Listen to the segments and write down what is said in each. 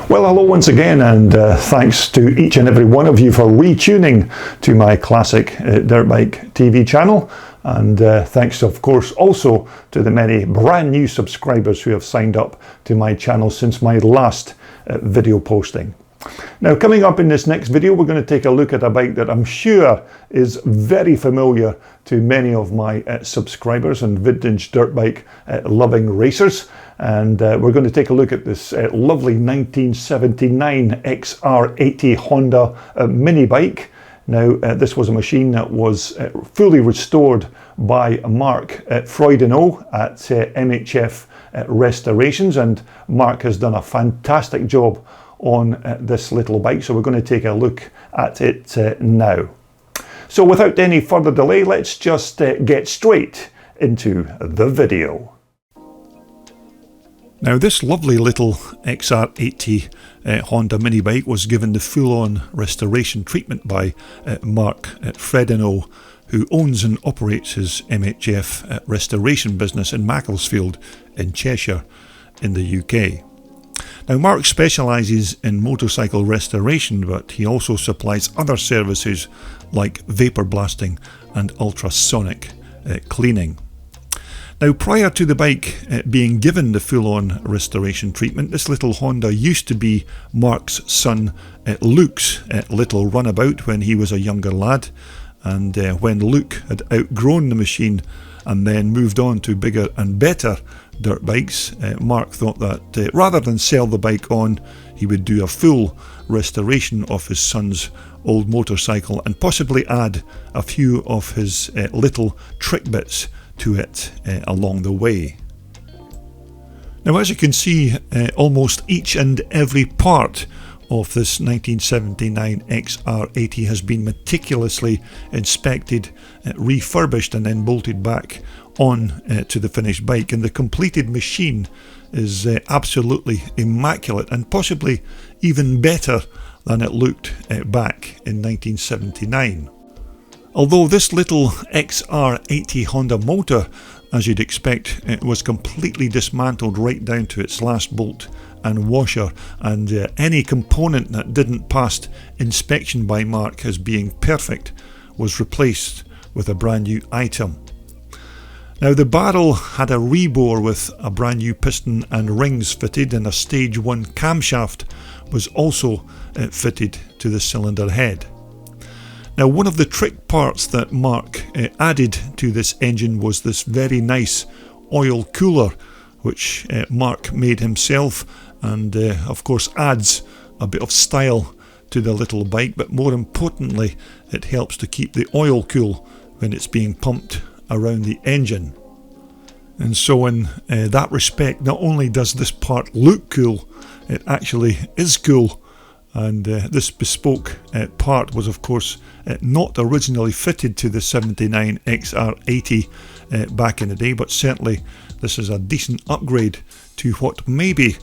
Well, hello once again, and thanks to each and every one of you for retuning to my classic dirt bike TV channel, and thanks of course also to the many brand new subscribers who have signed up to my channel since my last video posting. Now, coming up in this next video, we're going to take a look at a bike that I'm sure is very familiar to many of my subscribers and vintage dirt bike loving racers. And we're going to take a look at this lovely 1979 XR80 Honda mini bike. Now, this was a machine that was fully restored by Mark Fredanau at MHF Raestorations, and Mark has done a fantastic job on this little bike, so we're going to take a look at it now. So without any further delay, let's just get straight into the video. Now, this lovely little XR80 Honda mini bike was given the full-on restoration treatment by Mark Fredanau, who owns and operates his MHF restoration business in Macclesfield in Cheshire in the UK. Now, Mark specialises in motorcycle restoration, but he also supplies other services like vapour blasting and ultrasonic cleaning. Now, prior to the bike being given the full-on restoration treatment, this little Honda used to be Mark's son Luke's little runabout when he was a younger lad, and when Luke had outgrown the machine and then moved on to bigger and better dirt bikes, Mark thought that rather than sell the bike on, he would do a full restoration of his son's old motorcycle and possibly add a few of his little trick bits to it along the way. Now, as you can see, almost each and every part of this 1979 XR80 has been meticulously inspected, refurbished and then bolted back on to the finished bike, and the completed machine is absolutely immaculate and possibly even better than it looked back in 1979. Although this little XR80 Honda motor, as you'd expect, it was completely dismantled right down to its last bolt and washer, and any component that didn't pass inspection by Mark as being perfect was replaced with a brand new item. Now, the barrel had a rebore with a brand new piston and rings fitted, and a stage 1 camshaft was also fitted to the cylinder head. Now, one of the trick parts that Mark added to this engine was this very nice oil cooler, which Mark made himself, and of course adds a bit of style to the little bike, but more importantly it helps to keep the oil cool when it's being pumped around the engine. And so in that respect, not only does this part look cool, it actually is cool. And this bespoke part was of course not originally fitted to the 79 XR80 back in the day, but certainly this is a decent upgrade to what maybe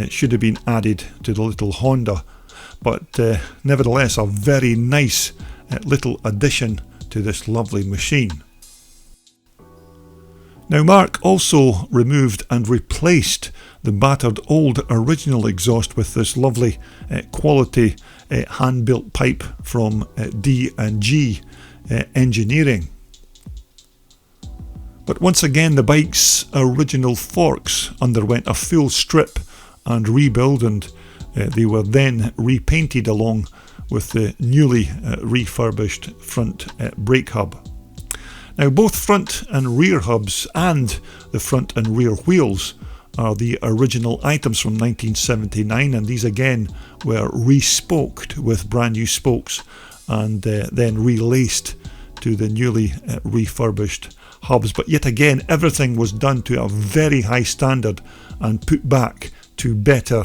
should have been added to the little Honda, but nevertheless a very nice little addition to this lovely machine. Now, Mark also removed and replaced the battered old original exhaust with this lovely quality hand-built pipe from D&G Engineering. But once again, the bike's original forks underwent a full strip and rebuild, and they were then repainted along with the newly refurbished front brake hub. Now, both front and rear hubs and the front and rear wheels are the original items from 1979, and these again were respoked with brand new spokes and then relaced to the newly refurbished hubs. But yet again, everything was done to a very high standard and put back to better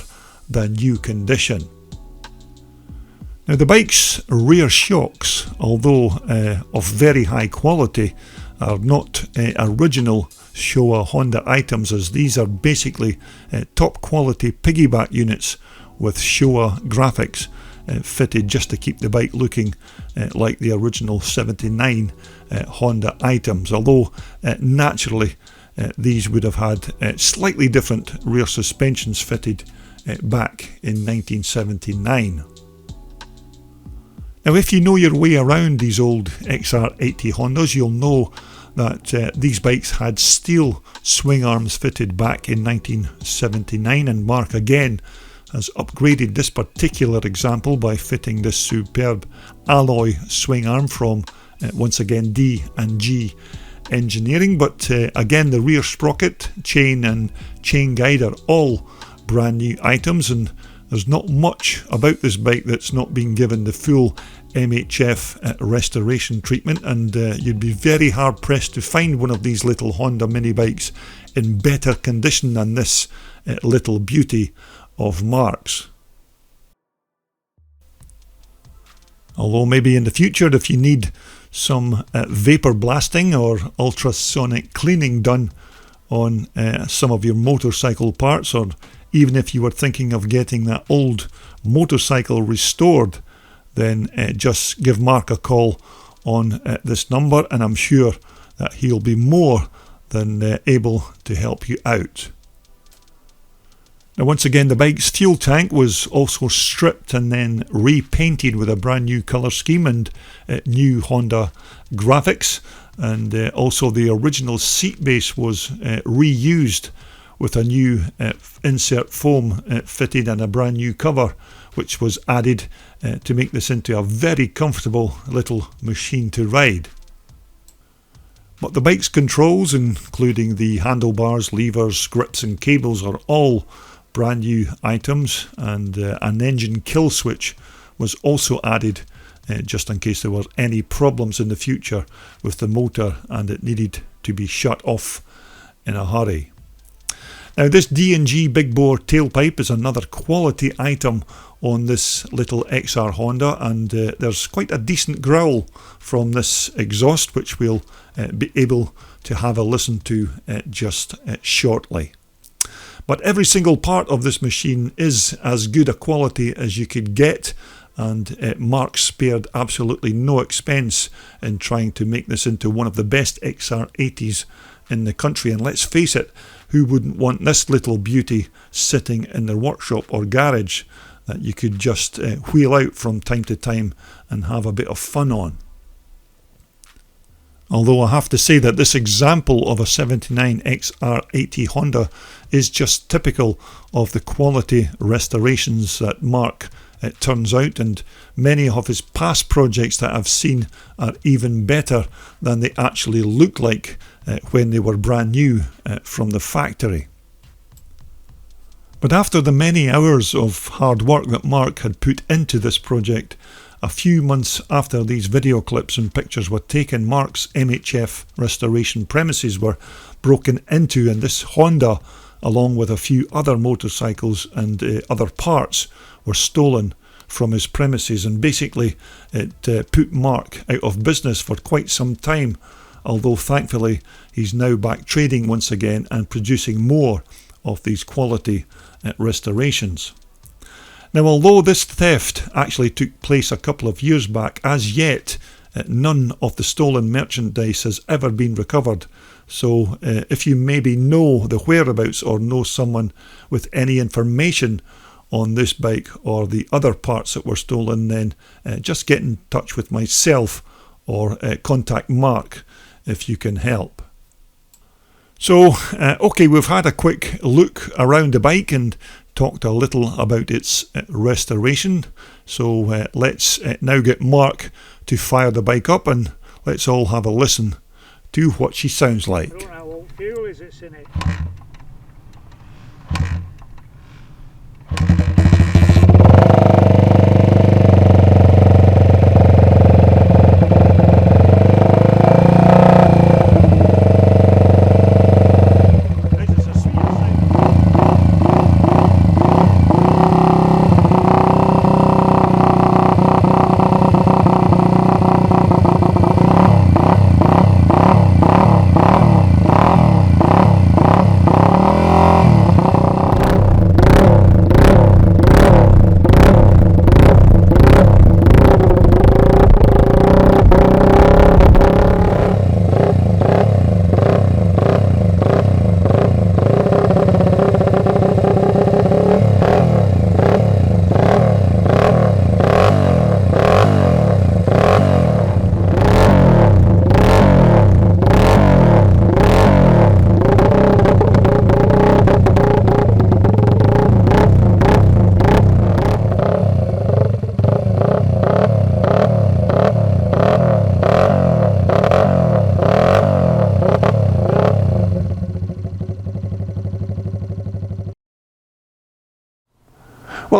than new condition. Now, the bike's rear shocks, although of very high quality, are not original Showa Honda items, as these are basically top quality piggyback units with Showa graphics fitted just to keep the bike looking like the original 79 Honda items, although naturally these would have had slightly different rear suspensions fitted back in 1979. Now, if you know your way around these old XR80 Hondas, you'll know that these bikes had steel swing arms fitted back in 1979, and Mark again has upgraded this particular example by fitting this superb alloy swing arm from once again D&G Engineering. But again, the rear sprocket, chain and chain guide are all brand new items, and there's not much about this bike that's not been given the full MHF restoration treatment, and you'd be very hard pressed to find one of these little Honda mini bikes in better condition than this little beauty of Mark's. Although maybe in the future, if you need some vapour blasting or ultrasonic cleaning done on some of your motorcycle parts, or even if you were thinking of getting that old motorcycle restored, then just give Mark a call on this number, and I'm sure that he'll be more than able to help you out. Now, once again, the bike's fuel tank was also stripped and then repainted with a brand new colour scheme and new Honda graphics, and also the original seat base was reused with a new insert foam fitted and a brand new cover, which was added to make this into a very comfortable little machine to ride. But the bike's controls, including the handlebars, levers, grips and cables, are all brand new items, and an engine kill switch was also added just in case there were any problems in the future with the motor and it needed to be shut off in a hurry. Now, this D&G big bore tailpipe is another quality item on this little XR Honda, and there's quite a decent growl from this exhaust, which we'll be able to have a listen to just shortly. But every single part of this machine is as good a quality as you could get, and Mark spared absolutely no expense in trying to make this into one of the best XR80s in the country. And let's face it, who wouldn't want this little beauty sitting in their workshop or garage that you could just wheel out from time to time and have a bit of fun on? Although I have to say that this example of a 79 XR80 Honda is just typical of the quality restorations that Mark turns out, and many of his past projects that I've seen are even better than they actually look like when they were brand new from the factory. But after the many hours of hard work that Mark had put into this project, a few months after these video clips and pictures were taken, Mark's MHF restoration premises were broken into, and this Honda, along with a few other motorcycles and other parts, were stolen from his premises, and basically it put Mark out of business for quite some time, although thankfully he's now back trading once again and producing more of these quality restorations. Now, although this theft actually took place a couple of years back, as yet none of the stolen merchandise has ever been recovered. So if you maybe know the whereabouts or know someone with any information on this bike or the other parts that were stolen, then just get in touch with myself or contact Mark if you can help. So, okay, we've had a quick look around the bike and talked a little about its restoration. So let's now get Mark to fire the bike up, and let's all have a listen to what she sounds like. I don't know what fuel is it's in it.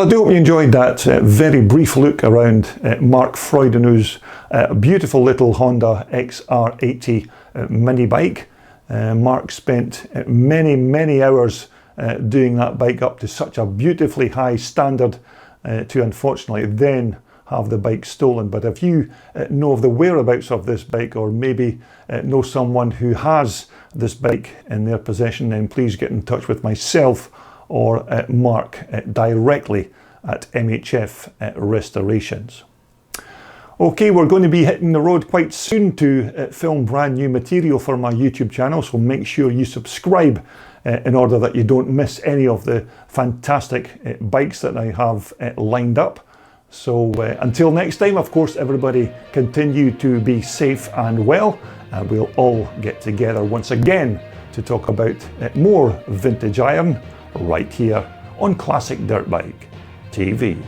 Well, I do hope you enjoyed that very brief look around Mark Fredanau's beautiful little Honda XR80 mini bike. Mark spent many hours doing that bike up to such a beautifully high standard to unfortunately then have the bike stolen. But if you know of the whereabouts of this bike, or maybe know someone who has this bike in their possession, then please get in touch with myself or Mark directly at MHF Raestorations. Okay, we're going to be hitting the road quite soon to film brand new material for my YouTube channel, so make sure you subscribe in order that you don't miss any of the fantastic bikes that I have lined up. So until next time, of course, everybody continue to be safe and well, and we'll all get together once again to talk about more vintage iron right here on Classic Dirt Bike TV.